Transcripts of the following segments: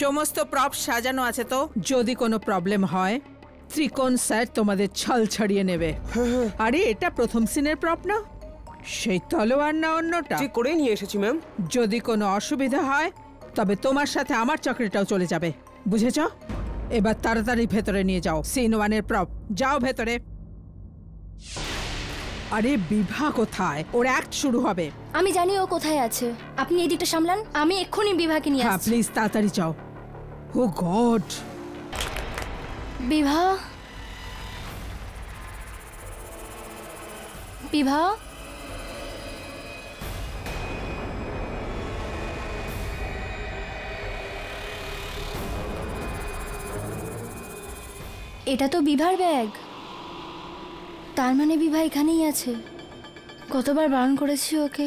সমস্ত প্রপ সাজানো আছে তো, যদি কোনো প্রবলেম হয় ত্রিকোণ স্যার তোমাদের ছল ছাড়িয়ে নেবে। আরে এটা প্রথম সিনের প্রপ না, সেই তলোয়ার না অন্যটা? ঠিক করে নিয়ে এসেছি ম্যাম। যদি কোনো অসুবিধা হয় তবে তোমার সাথে আমার চাকরিটাও চলে যাবে, বুঝেছ? এবার তাড়াতাড়ি ভেতরে নিয়ে যাও সিন 1 এর প্রপ। যাও ভেতরে। আরে বিভা কোথায়? ওর অ্যাক্ট শুরু হবে। আমি জানি ও কোথায় আছে, আপনি এই দিকটা সামলান, আমি এক্ষুনি বিভাকে নিয়ে হ্যাঁ আসছি। প্লিজ তাড়াতাড়ি যাও। ও গড। বিভা, বিভা, এটা তো বিভার ব্যাগ, তার মানে বিভা এখানেই আছে। কতবার বারণ করেছি ওকে,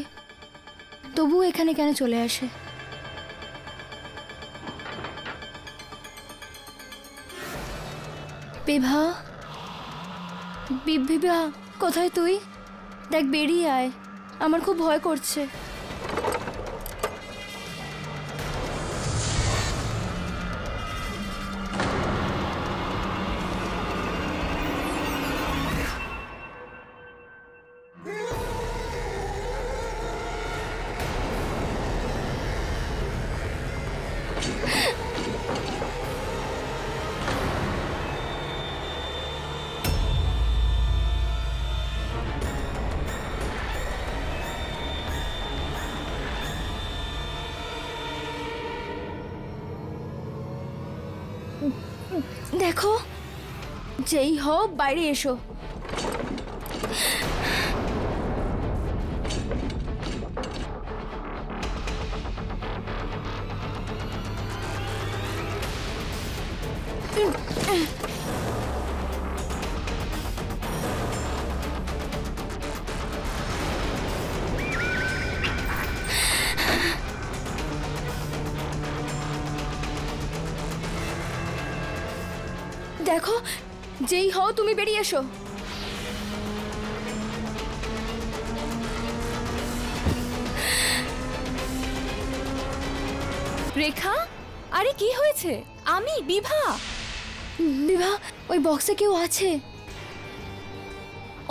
তবুও এখানে কেন চলে আসে? বিভা, বিভা কোথায় তুই? দেখ বেরিয়ে আয়, আমার খুব ভয় করছে। দেখো, যেই হোক বাইরে এসো। দেখো, যেই হও তুমি বেরিয়ে এসো। রেখা, আরে কি হয়েছে? আমি বিভা। বিভা, ওই বক্সে কেউ আছে।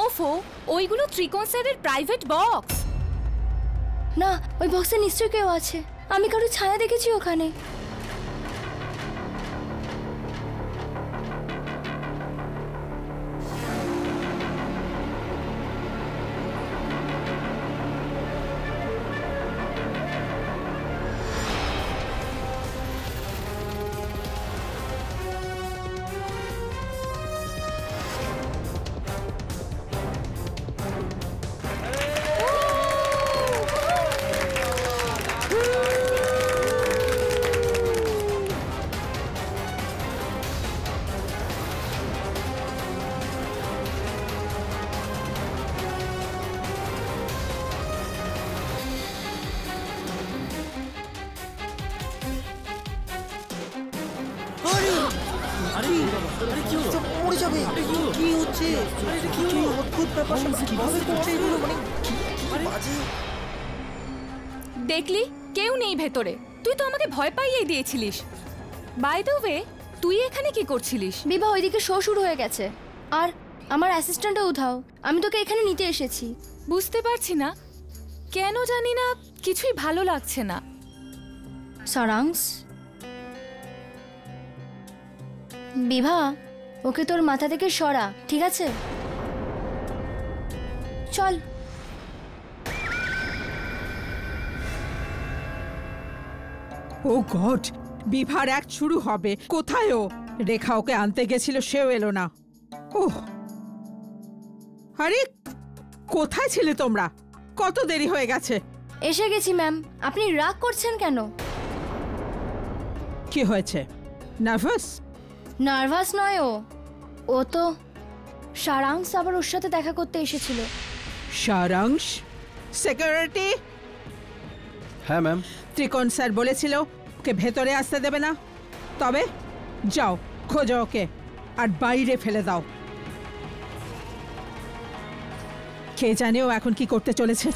ওফো, ওইগুলো ত্রিকোণ স্যারের প্রাইভেট বক্স। না, ওই বক্সে নিশ্চয়ই কেউ আছে, আমি কারো ছায়া দেখেছি ওখানে। দেখলি, কেউ নেই ভেতরে। তুই তো আমাকে ভয় পাইয়ে দিয়েছিলিস। বাই দ্য ওয়ে, তুই এখানে কি করছিলিস? বিভা, ওইদিকে শো শুরু হয়ে গেছে, আর আমার অ্যাসিস্ট্যান্টও উঠাও। আমি তোকে এখানে নিতে এসেছি। বুঝতে পারছি না কেন, জানি না, কিছুই ভালো লাগছে না। সারাংশ, বিভা, ওকে তোর মাথা থেকে সরা, ঠিক আছে? চল। ও গড, বিভার অ্যাক্ট শুরু হবে। কোথায় ও? রেখা ওকে আনতে গেছিল, সেও এলো না। ওহ, আরে কোথায় ছিলে তোমরা? কত দেরি হয়ে গেছে। এসে গেছি ম্যাম। আপনি রাগ করছেন কেন? কি হয়েছে? নার্ভাস? নার্ভাস নয়, ও তো সারাংশ আবার ওর সাথে দেখা করতে এসেছিল। সারাংশ? সিকিউরিটি? হ্যাঁ ম্যাম। ত্রিকোণ স্যার বলেছিল ওকে ভেতরে আসতে দেবে না। তবে যাও, খোঁজো ওকে আর বাইরে ফেলে দাও। কে জানে ও এখন কি করতে চলেছে।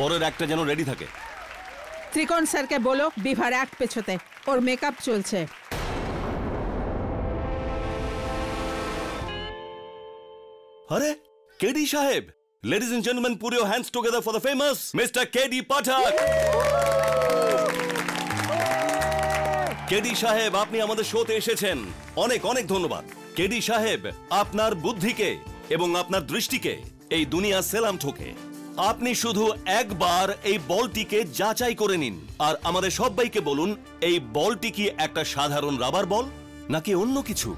পরের একটা যেন রেডি থাকে। ত্রিকোণ স্যারকে বলো বিভার অ্যাক্ট পেছোতে, ওর মেকআপ চলছে। আরে কেডি সাহেব, ladies and gentlemen, put your hands together for the famous Mr. KD Pathak. KD সাহেব, আপনি আমাদের শোতে এসেছেন, অনেক অনেক ধন্যবাদ। কেডি সাহেব, আপনার বুদ্ধিকে এবং আপনার দৃষ্টিকে এই দুনিয়া সেলাম ঠোকে। আপনি শুধু একবার এই বলটিকে যাচাই করে নিন আর আমাদের সবাইকে বলুন এই বলটি কি একটা সাধারণ রাবার বল নাকি অন্য কিছু।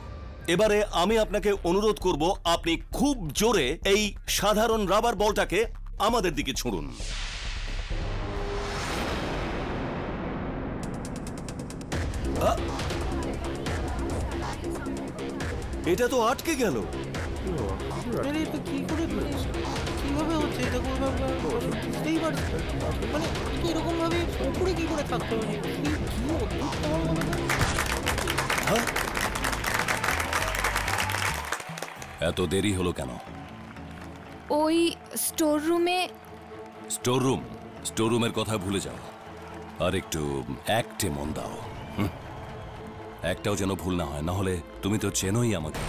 এবারে আমি আপনাকে অনুরোধ করব আপনি খুব জোরে এই সাধারণ রাবার বলটাকে আমাদের দিকে ছুঁড়ুন। এটা তো আটকে গেল। কিভাবে হচ্ছে এটা? বুঝতেই পারছি মানে এরকম ভাবে উপরে কি করে থাকতে পারে? এত দেরি হলো কেন? ওই স্টোর রুমের কথা ভুলে যাও আর একটু অ্যাক্টে মন দাও। একটাও যেন ভুল না হয়, না হলে তুমি তো চেনোই আমাকে।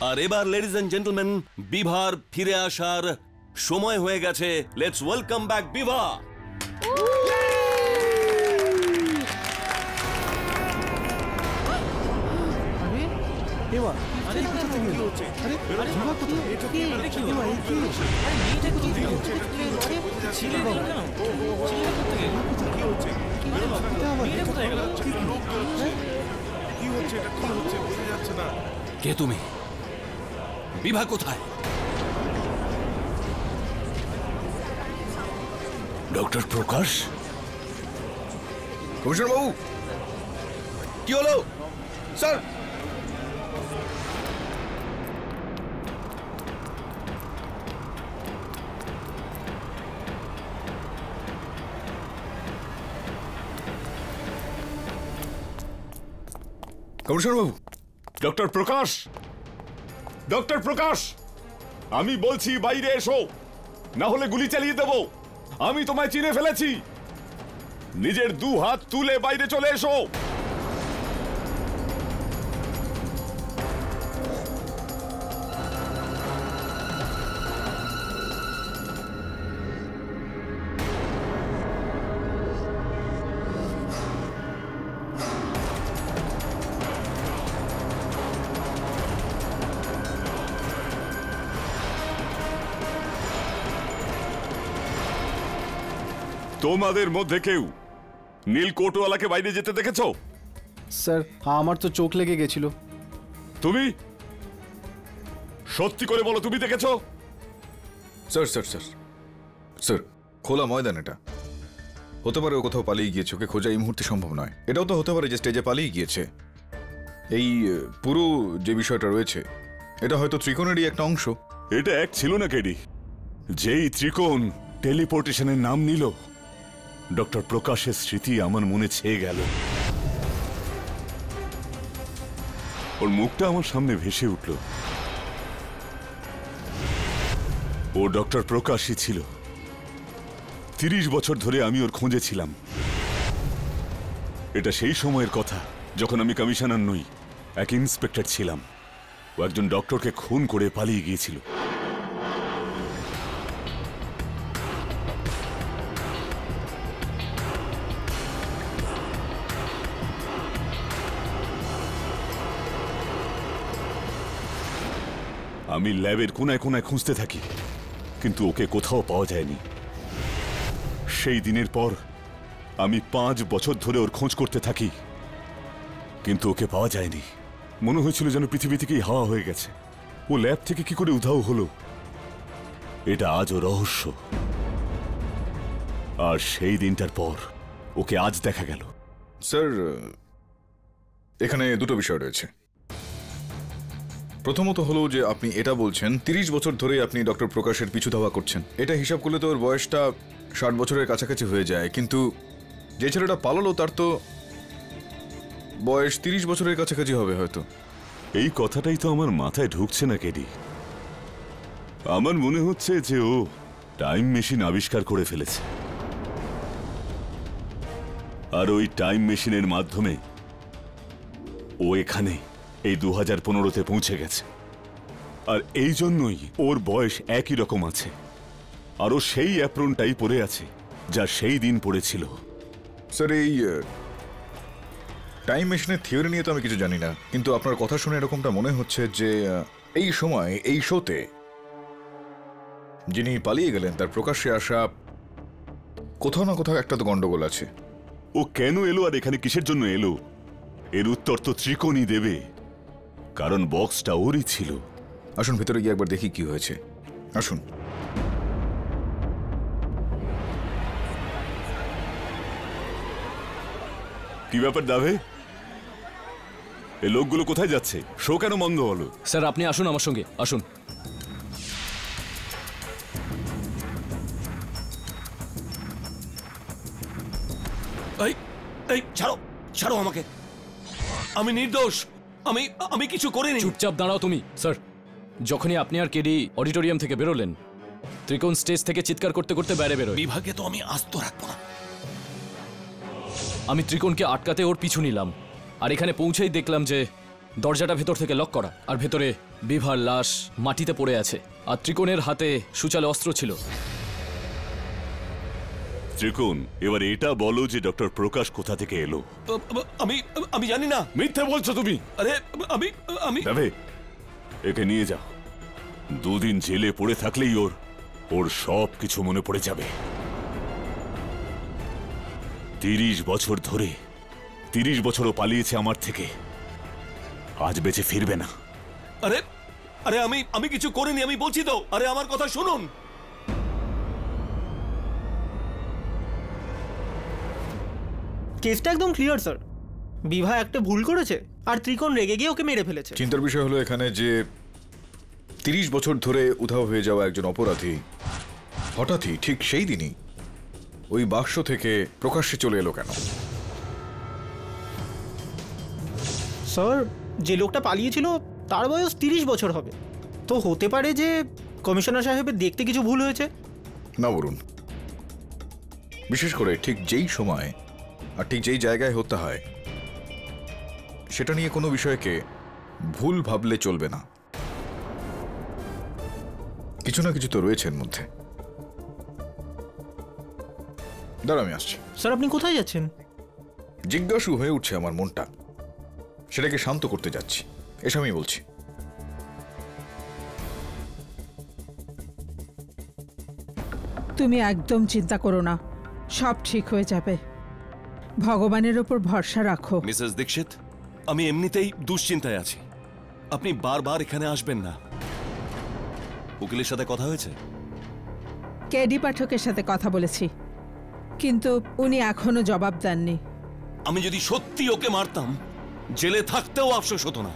আর এবার লেডিজ এন্ড জেন্টলম্যান, বিভার ফিরে আসার সময় হয়ে গেছে। লেটস ওয়েলকাম ব্যাক বিভা। কে তুমি? বিভা কোথায়? ডক্টর প্রকাশ? কমিশনার বাবু, কি হলো স্যার? কমিশনার বাবু, ডক্টর প্রকাশ, ডক্টর প্রকাশ, আমি বলছি বাইরে এসো, না হলে গুলি চালিয়ে দেব। আমি তোমায় চিনে ফেলেছি। নিজের 2 হাত তুলে বাইরে চলে এসো। তোমাদের মধ্যে কেউ নীল কোটওয়ালাকে বাইরে যেতে দেখেছো? স্যার, আমার তো চোখ লেগে গেছিল। তুমি সত্যি করে বলো, তুমি দেখেছো? স্যার স্যার স্যার স্যার, খোলা ময়দান এটা। হতে পারে ও কোথাও পালিয়ে গিয়েছে, ওকে খোঁজা এই মুহূর্তে সম্ভব নয়। এটাও তো হতে পারে যে স্টেজে পালিয়ে গিয়েছে। এই পুরো যে বিষয়টা রয়েছে, এটা হয়তো ত্রিকোণেরই একটা অংশ। এটা এক ছিল না কেডি। যেই ত্রিকোণ টেলিপোর্টেশনের নাম নিল, ডক্টর প্রকাশের স্মৃতি আমার মনে ছেয়ে গেল। ওর মুখটা আমার সামনে ভেসে উঠল। ও ডক্টর প্রকাশই ছিল। 30 বছর ধরে আমি ওর খোঁজে ছিলাম। এটা সেই সময়ের কথা যখন আমি কমিশনার নই, এক ইন্সপেক্টর ছিলাম। ও একজন ডক্টরকে খুন করে পালিয়ে গিয়েছিল। আমি ল্যাবের কোনায় কোনায় খুঁজতে থাকি, কিন্তু ওকে কোথাও পাওয়া যায়নি। সেই দিনের পর আমি 5 বছর ধরে ওর খোঁজ করতে থাকি, কিন্তু ওকে পাওয়া যায়নি। মনে হয়েছিল যেন পৃথিবী থেকেই হাওয়া হয়ে গেছে। ও ল্যাব থেকে কি করে উধাও হলো, এটা আজও রহস্য। আর সেই দিনটার পর ওকে আজ দেখা গেল। স্যার, এখানে দুটো বিষয় রয়েছে। প্রথমত হলো যে আপনি এটা বলছেন 30 বছর ধরে আপনি ডক্টর প্রকাশের পিছু ধাওয়া করছেন। এটা হিসাব করলে তো ওর বয়সটা 60 বছরের কাছাকাছি হয়ে যায়, কিন্তু যে ছেলেটা পালালো তার তো বয়স 30 বছরের কাছাকাছি হবে হয়তো। এই কথাটাই তো আমার মাথায় ঢুকছে না কেডি। আমার মনে হচ্ছে যে ও টাইম মেশিন আবিষ্কার করে ফেলেছে, আর ওই টাইম মেশিনের মাধ্যমে ও এখানে এই 2015-তে পৌঁছে গেছে। আর এই জন্যই ওর বয়স একই রকম আছে, আর ও সেই অ্যাপ্রনটাই পরে আছে যা সেই দিন পড়েছিল। স্যার, এই টাইম মেশিনের থিওরি নিয়ে তো আমি কিছু জানি না, কিন্তু আপনার কথা শুনে এরকমটা মনে হচ্ছে যে এই সময় এই শোতে যিনি পালিয়ে গেলেন তার প্রকাশ্যে আসা কোথাও না কোথাও একটা তো গন্ডগোল আছে। ও কেন এলো আর এখানে কিসের জন্য এলো এর উত্তর তো ত্রিকোণই দেবে, কারণ বক্সটা ওরই ছিল। আসুন ভেতরে গিয়ে একবার দেখি কি হয়েছে। আসুন। কি ব্যাপার দাভে, এই লোকগুলো কোথায় যাচ্ছে? শো কেন বন্ধ হলো? স্যার আপনি আসুন আমার সঙ্গে, আসুন। এই এই ছাড়ো, ছাড়ো আমাকে, আমি নির্দোষ, আমি আমি কিছু করিনি। চুপচাপ দাঁড়াও তুমি। স্যার, যখনই আপনি আর কেডি অডিটোরিয়াম থেকে বেরোলেন, ত্রিকোণ স্টেজ থেকে চিৎকার করতে করতে বাইরে বেরোয়। বিভাগে তো আমি আস্ত রাখবো না। আমি ত্রিকোণকে আটকাতে ওর পিছু নিলাম, আর এখানে পৌঁছেই দেখলাম যে দরজাটা ভেতর থেকে লক করা, আর ভেতরে বিভার লাশ মাটিতে পড়ে আছে, আর ত্রিকোণের হাতে সুচালো অস্ত্র ছিল। ত্রিকোণ, এবার এটা বলো যে ডক্টর প্রকাশ কোথা থেকে এলো? আমি আমি জানি না। মিথ্যে বলছো তুমি। আরে আমি আমি দাভে, একে নিয়ে যাও। 2 দিন জেলে পড়ে থাকলেই ওর সব কিছু মনে পড়ে যাবে। 30 বছর ধরে, 30 বছরও পালিয়েছে আমার থেকে, আজ বেঁচে ফিরবে না। আরে আরে আমি আমি কিছু করিনি, আমি বলছি তো। আরে আমার কথা শুনুন। কেসটা একদম ক্লিয়ার স্যার। বিভা একটা ভুল করেছে আর ত্রিকোণ রেগে গিয়ে ওকে মেরে ফেলেছে। চিন্তার বিষয় হলো এখানে যে 30 বছর ধরে উধাও হয়ে যাওয়া একজন অপরাধী হঠাৎই ঠিক সেই দিনই ওই বাক্স থেকে প্রকাশ্যে চলে এলো কেন? স্যার, যে লোকটা পালিয়েছিল তার বয়স 30 বছর হবে, তো হতে পারে যে কমিশনার সাহেবের দেখতে কিছু ভুল হয়েছে। না বলুন, বিশেষ করে ঠিক যেই সময় আর ঠিক যেই জায়গায় হত্যা হয় সেটা নিয়ে কোনো বিষয়কে ভুল ভাবলে চলবে না। কিছু না কিছু তো রয়েছে এর মধ্যে। দাঁড়া, আমি আসছি। স্যার, আপনি কোথায় যাচ্ছেন? জিজ্ঞাসু হয়ে উঠছে আমার মনটা, সেটাকে শান্ত করতে যাচ্ছি, এসে আমি বলছি। তুমি একদম চিন্তা করো না, সব ঠিক হয়ে যাবে। ভগবানের ওপর ভরসা রাখো। মিসেস দীক্ষিত, আমি এমনিতেই দুশ্চিন্তায় আছি, আপনি বারবার এখানে আসবেন না। উকিলের সাথে কথা হয়েছে? কেডি পাঠকের সাথে কথা বলেছি, কিন্তু উনি এখনো জবাব দেননি। আমি যদি সত্যি ওকে মারতাম, জেলে থাকতেও আফসোস হতো না।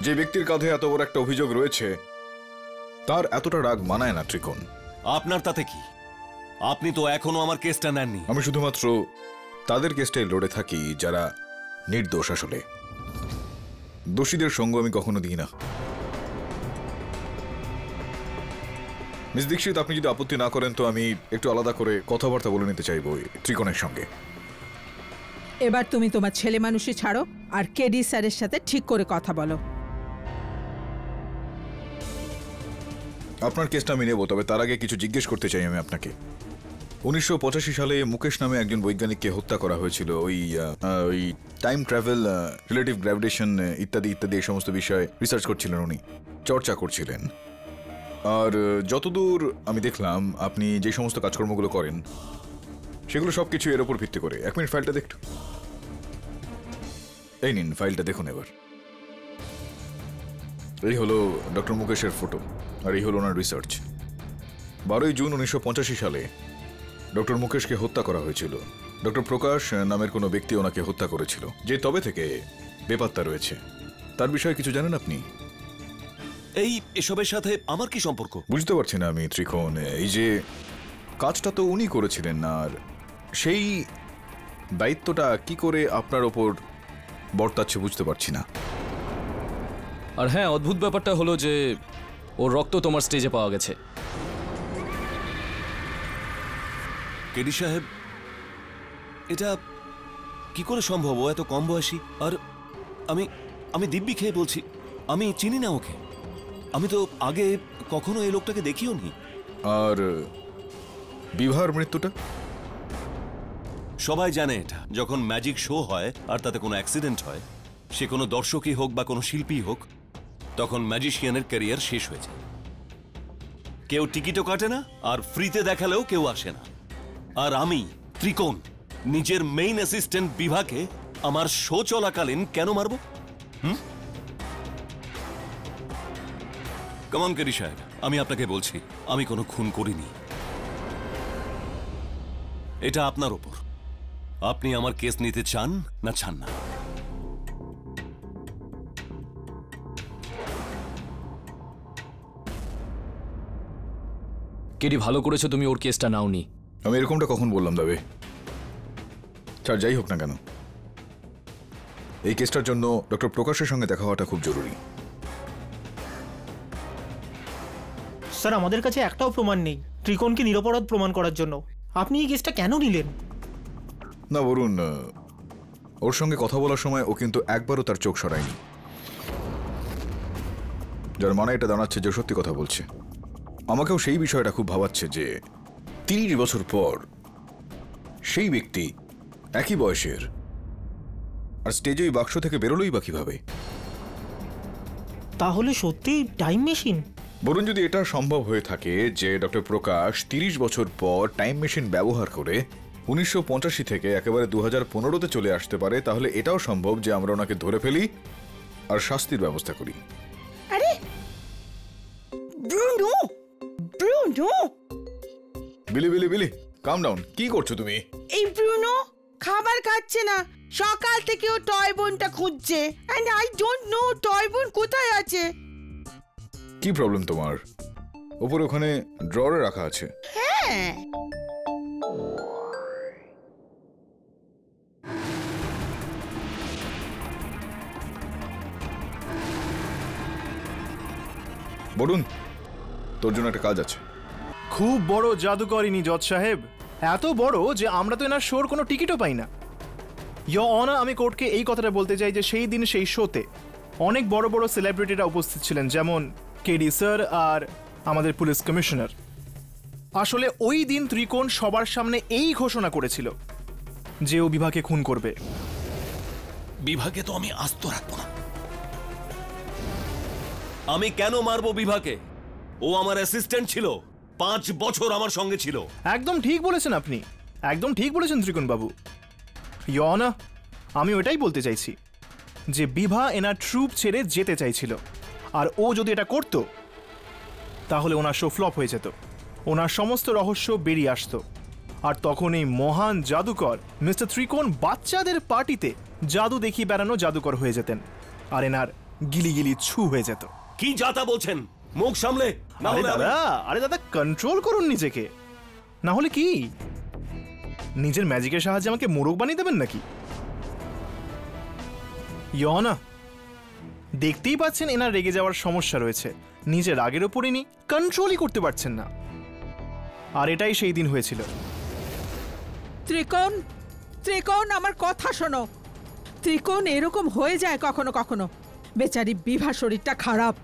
যে ব্যক্তির কাঁধে এত বড় একটা অভিযোগ রয়েছে তার এতটা রাগ মানায় না ত্রিকোণ। আপনার তাতে কি? আপনি তো এখনো আমার কেসটা নেননি। আমি শুধুমাত্র তাদের কেসটাই লড়ে থাকি যারা নির্দোষ। আসলে দোষীদের সঙ্গ আমি কখনো দিই না। মিস দীক্ষিত, আপনি যদি আপত্তি না করেন তো আমি একটু আলাদা করে কথাবার্তা বলে নিতে চাইবো ত্রিকোণের সঙ্গে। এবার তুমি তোমার ছেলে মানুষই ছাড়ো আর কেডি স্যারের সাথে ঠিক করে কথা বলো। আপনার কেসটা আমি নেব, তবে তার আগে কিছু জিজ্ঞেস করতে চাই আমি আপনাকে। 1985 সালে মুকেশ নামে একজন বৈজ্ঞানিককে হত্যা করা হয়েছিল। ওই টাইম ট্রাভেল, রিলেটিভ গ্র্যাভিটেশন ইত্যাদি ইত্যাদি এই সমস্ত বিষয়ে রিসার্চ করছিলেন উনি, চর্চা করছিলেন। আর যতদূর আমি দেখলাম আপনি যে সমস্ত কাজকর্মগুলো করেন সেগুলো সব কিছু এর ওপর ভিত্তি করে। 1 মিনিট ফাইলটা দেখুন। এই নিন ফাইলটা দেখুন এবার। এই হলো ডক্টর মুকেশের ফটো, আর এই হলো ওনার রিসার্চ। 12 জুন 1985 সালে ডক্টর মুকেশকে হত্যা করা হয়েছিল। ডক্টর প্রকাশ নামের কোনো ব্যক্তি ওনাকে হত্যা করেছিল, যে তবে থেকে বেপাত্তা রয়েছে। তার বিষয়ে কিছু জানেন আপনি? এই এসবের সাথে আমার কি সম্পর্ক? বুঝতে পারছি না আমি ত্রিকোণ। এই যে কাজটা তো উনি করেছিলেন, আর সেই দায়িত্বটা কি করে আপনার ওপর বর্তাচ্ছে বুঝতে পারছি না। আর হ্যাঁ, অদ্ভুত ব্যাপারটা হলো যে ওর রক্ত তোমার স্টেজে পাওয়া গেছে। কেডি সাহেব, এটা কি করে সম্ভব? ও এত কম বয়সী। আর আমি আমি দিব্যি খেয়ে বলছি, আমি চিনি না ওকে। আমি তো আগে কখনো এই লোকটাকে দেখিও নি। আর বিবাহের মৃত্যুটা? সবাই জানে এটা যখন ম্যাজিক শো হয় আর তাতে কোনো অ্যাক্সিডেন্ট হয়, সে কোনো দর্শকই হোক বা কোনো শিল্পী হোক, তখন ম্যাজিশিয়ানের ক্যারিয়ার শেষ হয়ে যায়। কেউ টিকিটও কাটে না, আর ফ্রিতে দেখালেও কেউ আসে না। আর আমি ত্রিকোণ নিজের মেইন অ্যাসিস্ট্যান্ট বিভাকে আমার শো চলাকালীন কেন মারব? কামন কেডি সাহেব, আমি আপনাকে বলছি, আমি কোনো খুন করিনি। এটা আপনার ওপর, আপনি আমার কেস নিতে চান না চান না। কেডি, ভালো করেছো তুমি ওর কেসটা নাওনি। আমি এরকমটা কখন বললাম দাবে? স্যার, যাই হোক না কেন, এই কেসটার জন্য ডক্টর প্রকাশের সঙ্গে দেখা হওয়াটা খুব জরুরি। স্যার, আমাদের কাছে একটাও প্রমাণ নেই ত্রিকোণকে নিরপরাধ প্রমাণ করার জন্য। আপনি এই কেসটা কেন নিলেন? না বরুণ, ওর সঙ্গে কথা বলার সময় ও কিন্তু একবারও তার চোখ সরায়নি, যার মানে এটা দাঁড়াচ্ছে যে সত্যি কথা বলছে। আমাকেও সেই বিষয়টা খুব ভাবাচ্ছে যে 30 বছর পর সেই ব্যক্তি একই বয়সের আর স্টেজে ওই বাক্স থেকে বেরোলোই বা কিভাবে? তাহলে সত্যি টাইম মেশিন? বরুণ, যদি এটা সম্ভব হয়ে থাকে যে ডক্টর প্রকাশ 30 বছর পর টাইম মেশিন ব্যবহার করে 1985 থেকে একেবারে 2015-তে চলে আসতে পারে, তাহলে এটাও সম্ভব যে আমরা ওনাকে ধরে ফেলি আর শাস্তির ব্যবস্থা করি। আরে ব্রুনো, ব্রুনো! বিলি বিলি বিলি, কাম ডাউন। কি করছো তুমি? এই ব্রুনো খাবার খাচ্ছে না, সকাল থেকে ও টয় বোনটা খুঁজছে, and I don't know toy bone কোথায় আছে। কি প্রবলেম তোমার? উপরে ওখানে ড্রয়ারে রাখা আছে। হ্যাঁ, বরুণ, তোর জন্য একটা কাজ আছে। খুব বড় জাদুকরিনী জজ সাহেব, এত বড় যে আমরা তো এনার শোর কোনো টিকিটও পাই না। ইয়োর অনার, আমি কোর্টকে এই কথাটা বলতে চাই যে সেই দিন সেই শোতে অনেক বড় বড় সেলিব্রিটিরা উপস্থিত ছিলেন, যেমন কেডি স্যার আর আমাদের পুলিশ কমিশনার। আসলে ওই দিন ত্রিকোণ সবার সামনে এই ঘোষণা করেছিল যে ও বিভাকে খুন করবে। বিভাকে তো আমি আস্ত রাখবো না। আমি কেন মারবো বিভাকে? ও আমার অ্যাসিস্ট্যান্ট ছিল, 5 বছর আমার সঙ্গে ছিল। একদম ঠিক বলেছেন আপনি, একদম ঠিক বলেছেন ত্রিকোণ বাবু। ইয়োর অনার, আমি ওটাই বলতে চাইছি যে বিভা এনার ট্রুপ ছেড়ে যেতে চাইছিল, আর ও যদি এটা করত তাহলে ওনার শো ফ্লপ হয়ে যেত, ওনার সমস্ত রহস্য বেরিয়ে আসতো, আর তখন এই মহান জাদুকর মিস্টার ত্রিকোণ বাচ্চাদের পার্টিতে জাদু দেখিয়ে বেড়ানো জাদুকর হয়ে যেতেন, আর এনার গিলি গিলি ছু হয়ে যেত। কি যাতা বলছেন? মুখ সামলে। আরে দাদা, কন্ট্রোল করুন নিজেকে, না হলে কি নিজের ম্যাজিকের সাহায্যে আমাকে মোরগ বানিয়ে দেবেন নাকি? ইয়োনা, দেখতেই পাচ্ছেন এনার রেগে যাওয়ার সমস্যা রয়েছে, নিজের রাগের ওপর ইনি কন্ট্রোলই করতে পারছেন না, আর এটাই সেই দিন হয়েছিল। ত্রিকোণ, ত্রিকোণ, আমার কথা শোনো। ত্রিকোণ এরকম হয়ে যায় কখনো কখনো। বেচারি বিভা শরীরটা খারাপ,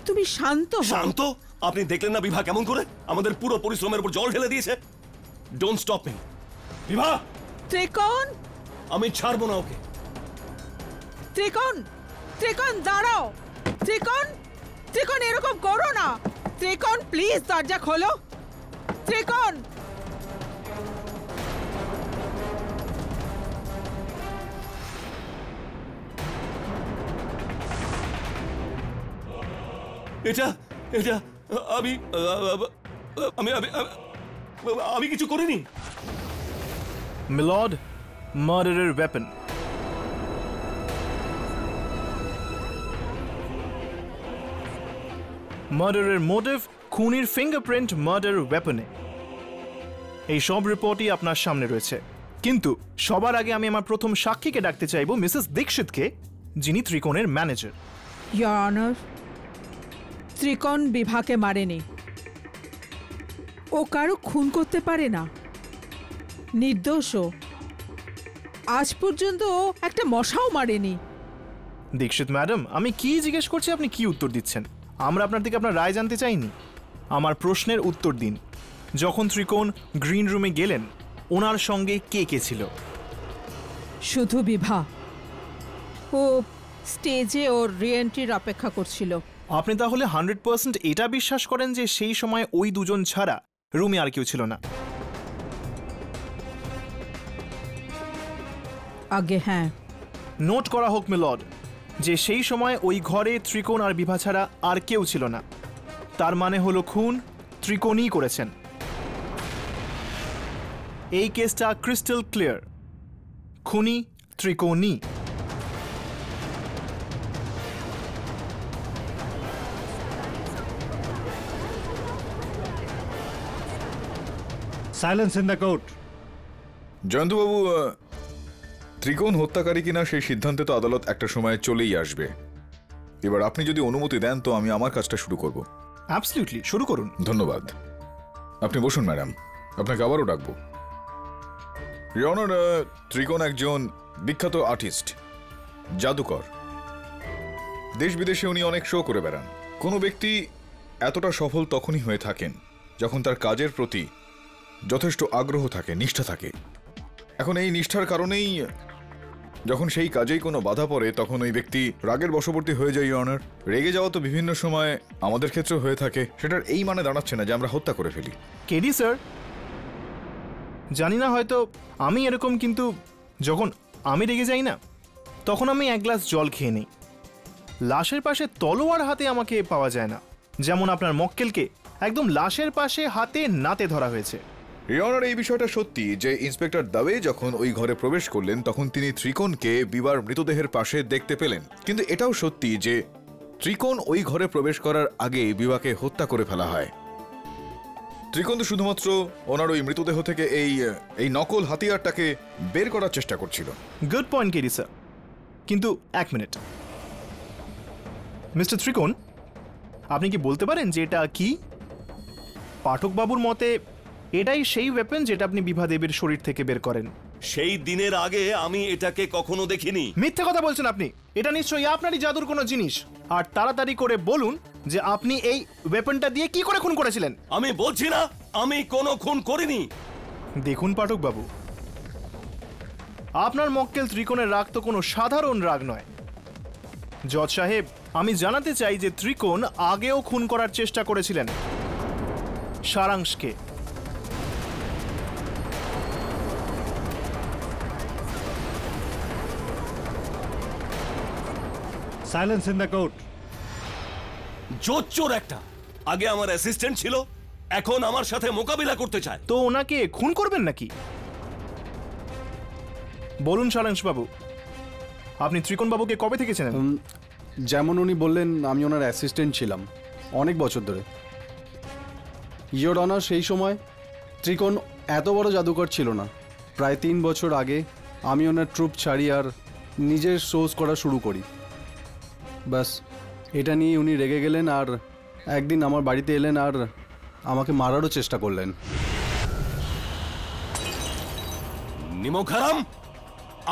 তুমি শান্ত হও। শান্ত? আপনি দেখলেন না বিভা কেমন করে আমাদের পুরো পরিশ্রমের উপর জল ঢেলে দিয়েছে? ডোন্ট স্টপ মি বিভা। ত্রিকোণ, আমি ছাড়বো না ওকে। ত্রিকোণ, ত্রিকোণ দাঁড়াও। ত্রিকোণ, ত্রিকোণ এরকম করো না। ত্রিকোণ প্লিজ দরজা খোলো। ত্রিকোণ, এটা এটা আমি আমি আমি কিছু করিনি। মিলর্ড, মার্ডারের ওয়েপন। মার্ডারের মোটিভ, খুনির ফিঙ্গারপ্রিন্ট মার্ডার ওয়েপনে। এই সব রিপোর্টই আপনার সামনে রয়েছে। কিন্তু সবার আগে আমি আমার প্রথম সাক্ষীকে ডাকতে চাইবো, মিসেস দীক্ষিতকে, যিনি ত্রিকোণের ম্যানেজার। ইয়োর অনার, ত্রিকোণ বিভাকে মারেনি। ও কারো খুন করতে পারে না, নির্দোষ ও। আজ পর্যন্ত ও একটা মশাও মারেনি। দীক্ষিত ম্যাডাম, আমি কি জিজ্ঞেস করছি, আপনি কি উত্তর দিচ্ছেন? আমরা আপনার থেকে আপনার রায় জানতে চাইনি। আমার প্রশ্নের উত্তর দিন। যখন ত্রিকোণ গ্রিন রুমে গেলেন, ওনার সঙ্গে কে কে ছিল? শুধু বিভা। ও স্টেজে ওর রিএন্ট্রির অপেক্ষা করছিল। আপনি তাহলে 100% এটা বিশ্বাস করেন যে সেই সময় ওই দুজন ছাড়া রুমে আর কেউ ছিল না? আগে হ্যাঁ। নোট করা হোক মিলর্ড যে সেই সময় ওই ঘরে ত্রিকোণ আর বিভা ছাড়া আর কেউ ছিল না। তার মানে হলো খুন ত্রিকোণই করেছেন। এই কেসটা ক্রিস্টাল ক্লিয়ার, খুনি ত্রিকোণই। Silence in the court. জয়ন্তবাবু, ত্রিকোণ হত্যাকারী কিনা সেই সিদ্ধান্তে তো আদালত একটা সময় চলেই আসবে। এবার আপনি যদি অনুমতি দেন তো আমি আমার কাজটা শুরু করব। অ্যাবসলিউটলি, শুরু করুন। ধন্যবাদ। আপনি বসুন ম্যাডাম, আপনাকে আবারও ডাকবো। ইয়োর অনার, ত্রিকোণ একজন বিখ্যাত আর্টিস্ট, জাদুকর। দেশ বিদেশে উনি অনেক শো করে বেড়ান। কোনো ব্যক্তি এতটা সফল তখনই হয়ে থাকেন যখন তার কাজের প্রতি যথেষ্ট আগ্রহ থাকে, নিষ্ঠা থাকে। এখন এই নিষ্ঠার কারণেই যখন সেই কাজেই কোনো বাধা পড়ে তখন ওই ব্যক্তি রাগের বশবর্তী হয়ে যায়। ইয়োর অনার, রেগে যাওয়া তো বিভিন্ন সময় আমাদের ক্ষেত্রে হয়ে থাকে। সেটার এই মানে দাঁড়াচ্ছে না যে আমরা হত্যা করে ফেলি। কেডি স্যার, জানি না হয়তো আমি এরকম, কিন্তু যখন আমি রেগে যাই না তখন আমি এক গ্লাস জল খেয়ে নিই। লাশের পাশে তলোয়ার হাতে আমাকে পাওয়া যায় না, যেমন আপনার মক্কেলকে একদম লাশের পাশে হাতে নাতে ধরা হয়েছে। ইয়োর অনার, এই বিষয়টা সত্যি যে ইন্সপেক্টর দাবে যখন ওই ঘরে প্রবেশ করলেন তখন তিনি ত্রিকোণকে বিবার মৃতদেহের পাশে দেখতে পেলেন। কিন্তু এটাও সত্যি যে ত্রিকোণ ওই ঘরে প্রবেশ করার আগে বিবাকে হত্যা করে ফেলা হয়। ত্রিকোণ তো শুধুমাত্র ওনার ওই মৃতদেহ থেকে এই নকল হাতিয়ারটাকে বের করার চেষ্টা করছিল। গুড পয়েন্ট কেডি স্যার, কিন্তু এক মিনিট মিস্টার ত্রিকোণ, আপনি কি বলতে পারেন যে এটা কি? পাঠকবাবুর মতে এটাই সেই ওয়েপন যেটা আপনি বিভা দেবীর শরীর থেকে বের করেন। সেই দিনের আগে আমি এটাকে কখনো দেখিনি। মিথ্যে কথা বলছেন আপনি। এটা নিশ্চয়ই আপনারই জাদুর কোনো জিনিস। আর তাড়াতাড়ি করে বলুন যে আপনি এই ওয়েপনটা দিয়ে কি করে খুন করেছিলেন। আমি বলছি না আমি কোনো খুন করিনি। দেখুন পাঠকবাবু, আপনার মক্কেল ত্রিকোণের রাগ তো কোনো সাধারণ রাগ নয়। জজ সাহেব, আমি জানাতে চাই যে ত্রিকোণ আগেও খুন করার চেষ্টা করেছিলেন সারাংশকে। Silence in the court. জোচ্চোর একটা। আগে আমার অ্যাসিস্ট্যান্ট ছিল, এখন আমার সাথে মোকাবিলা করতে চায়। তো ওনাকে খুন করবেন নাকি? বলুন সারাংশ বাবু, আপনি ত্রিকোণ বাবুকে কবে থেকে চেনেন? যেমন উনি বললেন, আমি ওনার অ্যাসিস্ট্যান্ট ছিলাম অনেক বছর ধরে। ইয়োর অনার, সেই সময় ত্রিকোণ এত বড় জাদুকর ছিল না। প্রায় 3 বছর আগে আমি ওনার ট্রুপ ছাড়ি আর নিজের শোজ করা শুরু করি। ব্যাস, এটা নিয়ে উনি রেগে গেলেন আর একদিন আমার বাড়িতে এলেন আর আমাকে মারারও চেষ্টা করলেন। নিমকহারাম,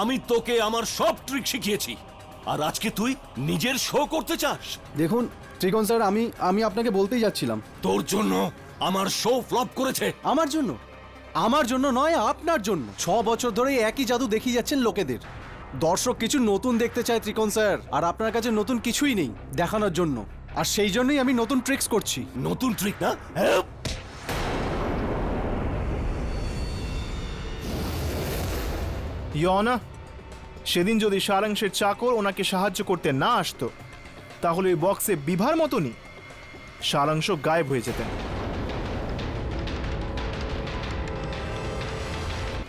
আমি তোকে আমার সব ট্রিক শিখিয়েছি আর আজকে তুই নিজের শো করতে চাস? দেখুন ত্রিকোণ স্যার, আমি আপনাকে বলতেই যাচ্ছিলাম, তোর জন্য আমার শো ফ্লপ করেছে। আমার জন্য? আমার জন্য নয়, আপনার জন্য। 6 বছর ধরে একই জাদু দেখিয়ে যাচ্ছেন লোকেদের। দর্শক কিছু নতুন দেখতে চায় ত্রিকোণ স্যার, আর আপনার কাছে নতুন কিছুই নেই দেখানোর জন্য। আর সেই জন্যই আমি নতুন ট্রিক্স করছি। নতুন ট্রিক না? ইয়োনা, সেদিন যদি সারাংশের চাকর ওনাকে সাহায্য করতে না আসতো তাহলে ওই বক্সে বিভার মতনই সারাংশ গায়েব হয়ে যেতেন।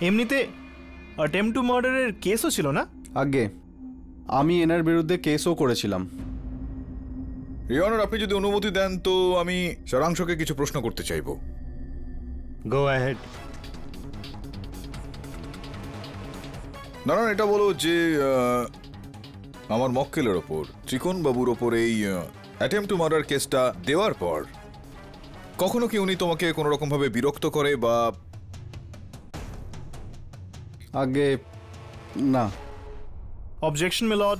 এমনিতে অ্যাটেম্পট টু মার্ডারের কেসও ছিল না? আগে আমি এনার বিরুদ্ধে কেসও করেছিলাম। ইয়োর অনার, আপনি যদি অনুমতি দেন তো আমি সারাংশকে কিছু প্রশ্ন করতে চাইব। Go ahead. না না, এটা বলো যে আমার মক্কেলের ওপর ত্রিকোণ বাবুর ওপর এই অ্যাটেম্প টু মার্ডার কেসটা দেওয়ার পর কখনো কি উনি তোমাকে কোনো রকম ভাবে বিরক্ত করে বা? আগে না। অবজেকশন মিলর্ড,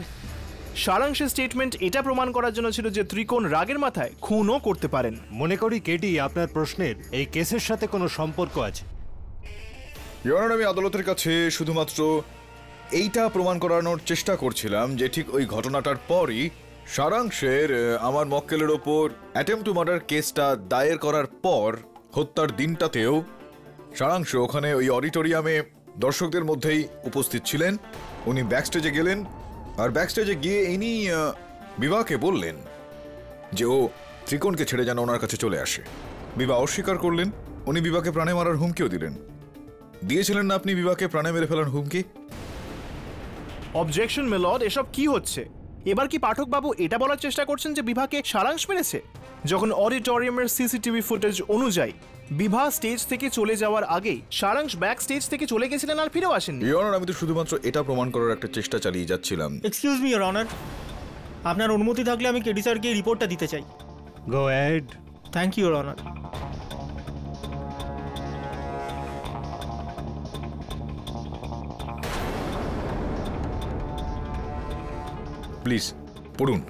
সারাংশের স্টেটমেন্ট এটা প্রমাণ করার জন্য ছিল যে ত্রিকোণ রাগের মাথায় খুনও করতে পারেন। মনে করি কেডি আপনার প্রশ্নের এই কেসের সাথে কোনো সম্পর্ক আছে। ইওর অনার, আমি আদালতের কাছে শুধুমাত্র এইটা প্রমাণ করানোর চেষ্টা করছিলাম যে ঠিক ওই ঘটনাটার পরই সারাংশের আমার মক্কেলের ওপর অ্যাটেম্প টু মার্ডার কেসটা দায়ের করার পর হত্যার দিনটাতেও সারাংশ ওখানে ওই অডিটোরিয়ামে দর্শকদের মধ্যেই উপস্থিত ছিলেন। উনি ব্যাকস্টেজে গেলেন, আর ব্যাকস্টেজে গিয়ে ইনি বিভাকে বললেন যে ও ত্রিকোণকে ছেড়ে যেন ওনার কাছে চলে আসে। বিভা অস্বীকার করলেন। উনি বিভাকে প্রাণে মারার হুমকিও দিয়েছিলেন না আপনি বিভাকে প্রাণে মেরে ফেলার হুমকি? অবজেকশন মিলর্ড, এসব কি হচ্ছে? এবার কি পাঠক বাবু এটা বলার চেষ্টা করছেন যে বিভাকে সারাংশ মেরেছে? যখন অডিটোরিয়ামের সিসিটিভি ফুটেজ অনুযায়ী বিভা স্টেজ থেকে চলে যাওয়ার আগেই সারাংশ ব্যাক স্টেজ থেকে চলে গেছিলেন আর ফিরেও আসেননি। ইওর অনার, আমি তো শুধুমাত্র এটা প্রমাণ করার একটা চেষ্টা চালিয়ে যাচ্ছিলাম। এক্সকিউজ মি ইওর অনার, আপনার অনুমতি থাকলে আমি কেডি স্যারকে এই রিপোর্টটা দিতে চাই। Go ahead. Thank you your honour. Please পড়ুন।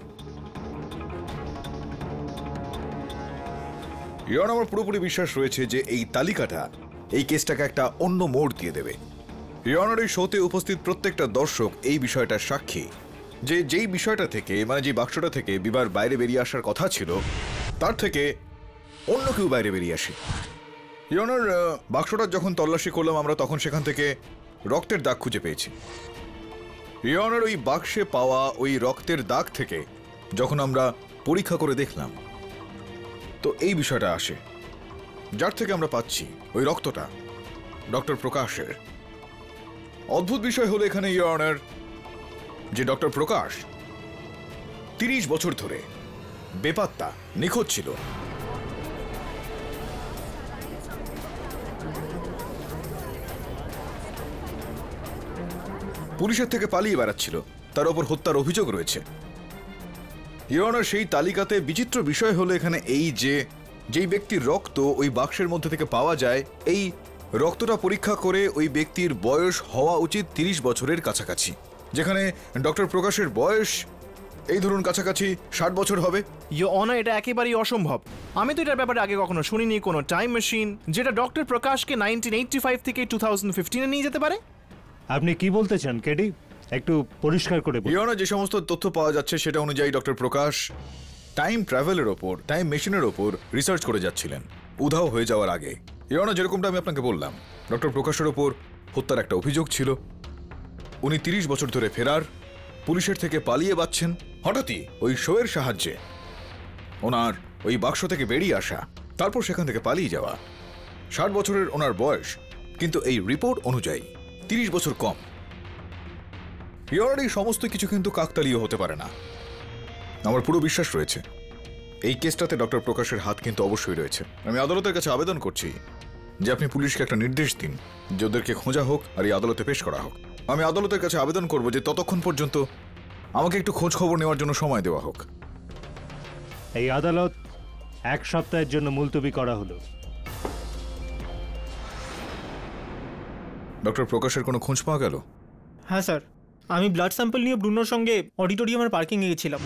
ইওর অনার, আমার পুরোপুরি বিশ্বাস রয়েছে যে এই তালিকাটা এই কেসটাকে একটা অন্য মোড় দিয়ে দেবে। ইওর অনার, এই শোতে উপস্থিত প্রত্যেকটা দর্শক এই বিষয়টার সাক্ষী যে যেই বিষয়টা থেকে, মানে যে বাক্সটা থেকে বিবার বাইরে বেরিয়ে আসার কথা ছিল, তার থেকে অন্য কেউ বাইরে বেরিয়ে আসে। ইওর অনার, বাক্সটা যখন তল্লাশি করলাম আমরা, তখন সেখান থেকে রক্তের দাগ খুঁজে পেয়েছি। ইওর অনার, ওই বাক্সে পাওয়া ওই রক্তের দাগ থেকে যখন আমরা পরীক্ষা করে দেখলাম, তো এই বিষয়টা আসে, যার থেকে আমরা পাচ্ছি ওই রক্তটা ডক্টর প্রকাশের। অদ্ভুত বিষয় হলো এখানে ইওর অনার যে ডক্টর প্রকাশ 30 বছর ধরে বেপাত্তা, নিখোঁজ ছিল। পুলিশের থেকে পালিয়ে বেড়াচ্ছিল, তার ওপর হত্যার অভিযোগ রয়েছে। ইওর অনার, সেই তালিকাতে বিচিত্র বিষয় হলো এখানে এই যে যেই ব্যক্তির রক্ত ওই বাক্সের মধ্যে থেকে পাওয়া যায়, এই রক্তটা পরীক্ষা করে ওই ব্যক্তির বয়স হওয়া উচিত 30 বছরের কাছাকাছি, যেখানে ডক্টর প্রকাশের বয়স এই ধরুন কাছাকাছি 60 বছর হবে। ইওর অনার, এটা একেবারেই অসম্ভব। আমি তো এটার ব্যাপারে আগে কখনো শুনিনি কোনো টাইম মেশিন যেটা ডক্টর প্রকাশকে 1985 থেকে 2015 নিয়ে যেতে পারে। আপনি কি বলতে চান কেডি? একটু পরিষ্কার করে বলুন। ইওর অনার, যে সমস্ত তথ্য পাওয়া যাচ্ছে সেটা অনুযায়ী ডক্টর প্রকাশ টাইম ট্রাভেলের ওপর, টাইম মেশিনের ওপর রিসার্চ করে যাচ্ছিলেন উধাও হয়ে যাওয়ার আগে। ইওর অনার, যেরকমটা আমি আপনাকে বললাম, ডক্টর প্রকাশের ওপর হত্যার একটা অভিযোগ ছিল। উনি 30 বছর ধরে ফেরার, পুলিশের থেকে পালিয়ে বাঁচছেন। হঠাৎই ওই শোয়ের সাহায্যে ওনার ওই বাক্স থেকে বেরিয়ে আসা, তারপর সেখান থেকে পালিয়ে যাওয়া। 60 বছরের ওনার বয়স, কিন্তু এই রিপোর্ট অনুযায়ী 30 বছর কম। ইওর অনার, এই সমস্ত কিছু কিন্তু কাকতালীয় হতে পারে না। আমার পুরো বিশ্বাস রয়েছে এই কেসটাতে ডক্টর প্রকাশের হাত কিন্তু অবশ্যই রয়েছে। আমি আদালতের কাছে আবেদন করছি যে আপনি পুলিশকে একটা নির্দেশ দিন যে ওদেরকে খোঁজা হোক আর এই আদালতে পেশ করা হোক। আমি আদালতের কাছে আবেদন করব যে ততক্ষণ পর্যন্ত আমাকে একটু খোঁজ খবর নেওয়ার জন্য সময় দেওয়া হোক। এই আদালত 1 সপ্তাহের জন্য মুলতবি করা হলো। ডক্টর প্রকাশের কোনো খোঁজ পাওয়া গেল? হ্যাঁ স্যার, আমি ব্লাড স্যাম্পল নিয়ে ব্রুনোর সঙ্গে অডিটোরিয়ামের পার্কিংয়ে গেছিলাম।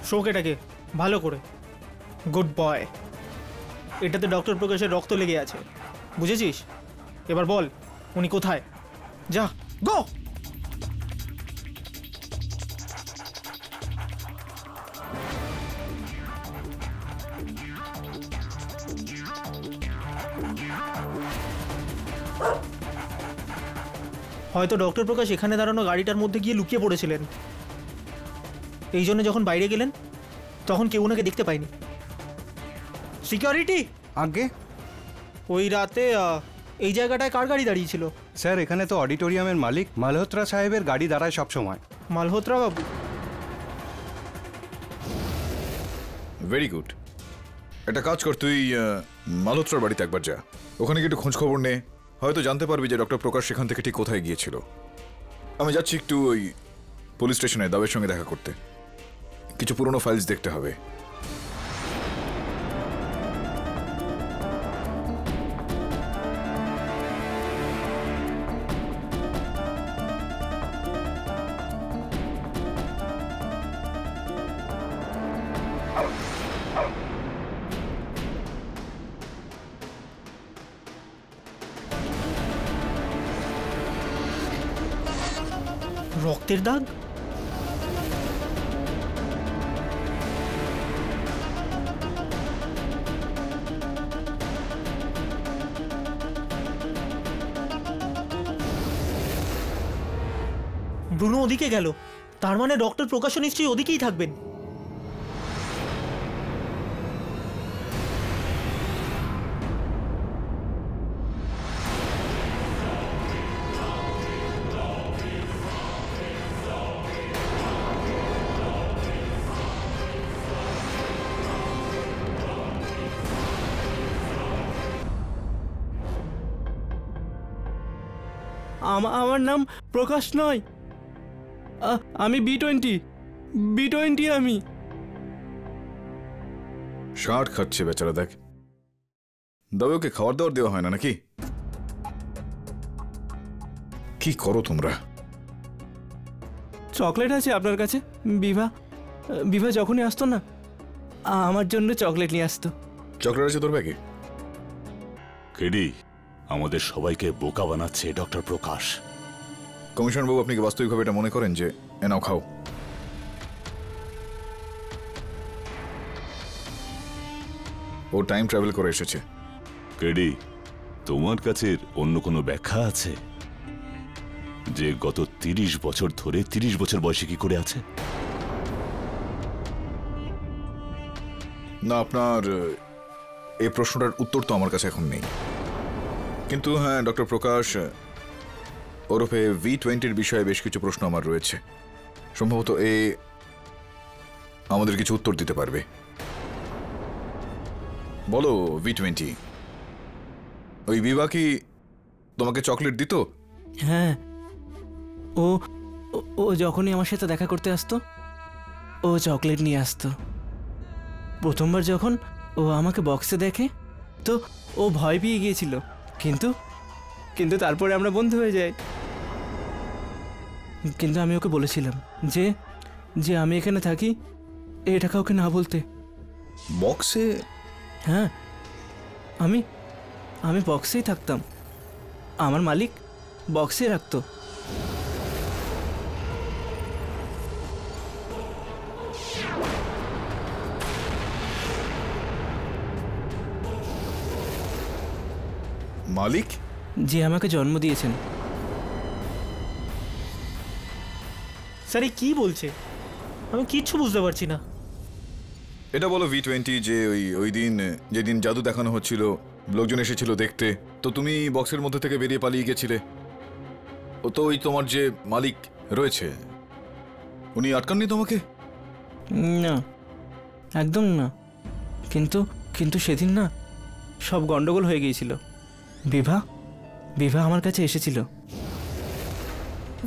শোক এটাকে ভালো করে। Good boy. এটাতে ডক্টর প্রকাশের রক্ত লেগে আছে, বুঝেছিস? এবার বল উনি কোথায়? যা, গো। হয়তো ডক্টর প্রকাশ এখানে দাঁড়ানো গাড়িটার মধ্যে গিয়ে লুকিয়ে পড়েছিলেন। এই জন্য যখন বাইরে গেলেন তখন কেউ ওনাকে দেখতে পায়নি। সিকিউরিটি আগে ওই রাতে এই জায়গাটায় কার গাড়ি দাঁড়িয়েছিল? স্যার, এখানে তো অডিটোরিয়ামের মালিক মালহোত্রা সাহেবের গাড়ি দাঁড়ায় সবসময়। মালহোত্রা বাবু? Very good. একটা কাজ কর, তুই মালহোত্রার বাড়িতে একবার যা, ওখানে গিয়ে একটু খোঁজ খবর নে, হয়তো জানতে পারবি যে ডক্টর প্রকাশ সেখান থেকে ঠিক কোথায় গিয়েছিল। আমি যাচ্ছি একটু ওই পুলিশ স্টেশনে দাবের সঙ্গে দেখা করতে, কিছু পুরনো ফাইলস দেখতে হবে। রক্তের দাগ? ব্রুনো ওদিকে গেল, তার মানে ডক্টর প্রকাশ নিশ্চয়ই ওদিকেই থাকবেন। আমার নাম প্রকাশ নয়, আমি B20 আমি। শার্ট খাচ্ছে বেচারা, দেখ। তবে ওকে খাবার দাবার দেওয়া হয় না নাকি? কি করো তোমরা? চকলেট আছে আপনার কাছে? বিভা যখনই আসতো না আমার জন্য চকলেট নিয়ে আসতো। চকলেট আছে তোর ব্যাগে? কেডি, আমাদের সবাইকে বোকা বানাচ্ছে ডক্টর প্রকাশ। কমিশনার বাবু, আপনি কি বাস্তবিকভাবে এটা মনে করেন যে এনাও খাও? ও টাইম ট্রাভেল করে এসেছে। কেডি, তোমার কাছে অন্য কোনো ব্যাখ্যা আছে যে গত 30 বছর ধরে 30 বছর বয়সে কি করে আছে? না, আপনার এই প্রশ্নটার উত্তর তো আমার কাছে এখন নেই, কিন্তু হ্যাঁ, ডক্টর প্রকাশ ওরফে V20-র বিষয়ে বেশ কিছু প্রশ্ন আমার রয়েছে। সম্ভবত এ আমাদের কিছু উত্তর দিতে পারবে। বলো V20, ওই বিভা কি তোমাকে চকলেট দিত? হ্যাঁ, ও যখনই আমার সাথে দেখা করতে আসতো ও চকলেট নিয়ে আসতো। প্রথমবার যখন ও আমাকে বক্সে দেখে তো ও ভয় পেয়ে গিয়েছিল, কিন্তু তারপরে আমরা বন্ধু হয়ে যাই। কিন্তু আমি ওকে বলেছিলাম যে আমি এখানে থাকি এটা কাউকে না বলতে। বক্সে? হ্যাঁ, আমি বক্সেই থাকতাম, আমার মালিক বক্সে রাখতো। মালিক? যে আমাকে জন্ম দিয়েছেন। স্যার কি বলছে? আমি কিচ্ছু বুঝতে পারছি না। এটা বলো V20 যে ওই দিন যেদিন জাদু দেখানো হচ্ছিল, লোকজন এসেছিল দেখতে, তো তুমি বক্সের মধ্যে থেকে বেরিয়ে পালিয়ে গেছিলে। ও তো ওই তোমার যে মালিক রয়েছে, উনি আটকাননি তোমাকে? না, একদম না। কিন্তু সেদিন না সব গন্ডগোল হয়ে গিয়েছিল। বিভা আমার কাছে এসেছিল।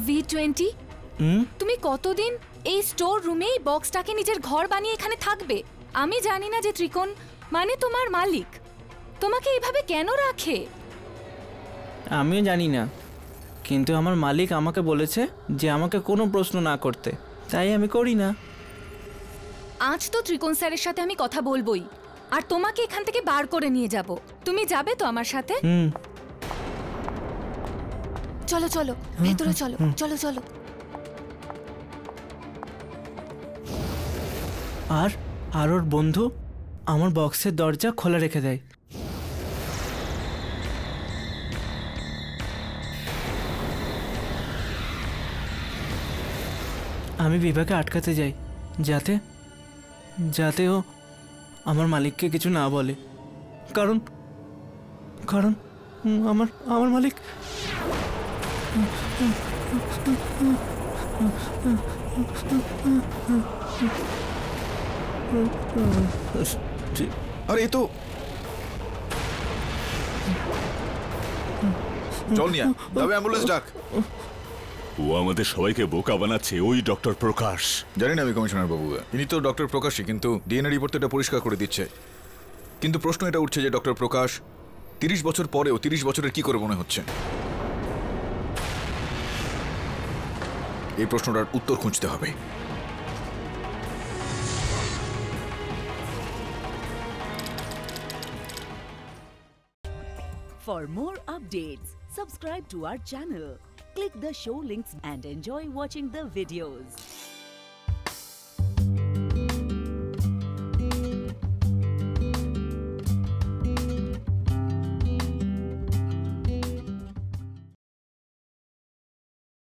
V20, তুমি কতদিন এই স্টোর রুমে এই বক্সটাকে নিজের ঘর বানিয়ে এখানে থাকবে? আমি জানি না যে ত্রিকোণ মানে তোমার মালিক তোমাকে এইভাবে কেন রাখে? আমিও জানি না, কিন্তু আমার মালিক আমাকে বলেছে যে আমাকে কোনো প্রশ্ন না করতে, তাই আমি করি না। আজ তো ত্রিকোণ স্যারের সাথে আমি কথা বলবোই, আর তোমাকে এখান থেকে বার করে নিয়ে যাব। তুমি যাবে তো আমার সাথে? চলো চলো ভেতরে চলো, চলো চলো। আর ওর বন্ধু আমার বক্সের দরজা খোলা রেখে দেয়। আমি বিভাকে আটকাতে যাই যাতে ও আমার মালিককে কিছু না বলে, কারণ আমার মালিক আরে এ তো চল নিয়ে যাবে, অ্যাম্বুলেন্স ডাক। ও আমাদের সবাইকে বোকা বানাচ্ছে, ওই ডক্টর প্রকাশ। জানি না আমি কমিশনার বাবু, ইনি তো ডক্টর প্রকাশই, কিন্তু ডিএনএ রিপোর্ট এটা পরিষ্কার করে দিচ্ছে। কিন্তু প্রশ্ন এটা উঠছে যে ডক্টর প্রকাশ 30 বছর পরেও 30 বছরের কি করে মনে হচ্ছে? এই প্রশ্নটার উত্তর খুঁজতে হবে। For more updates, subscribe to our channel, click the show links and enjoy watching the videos.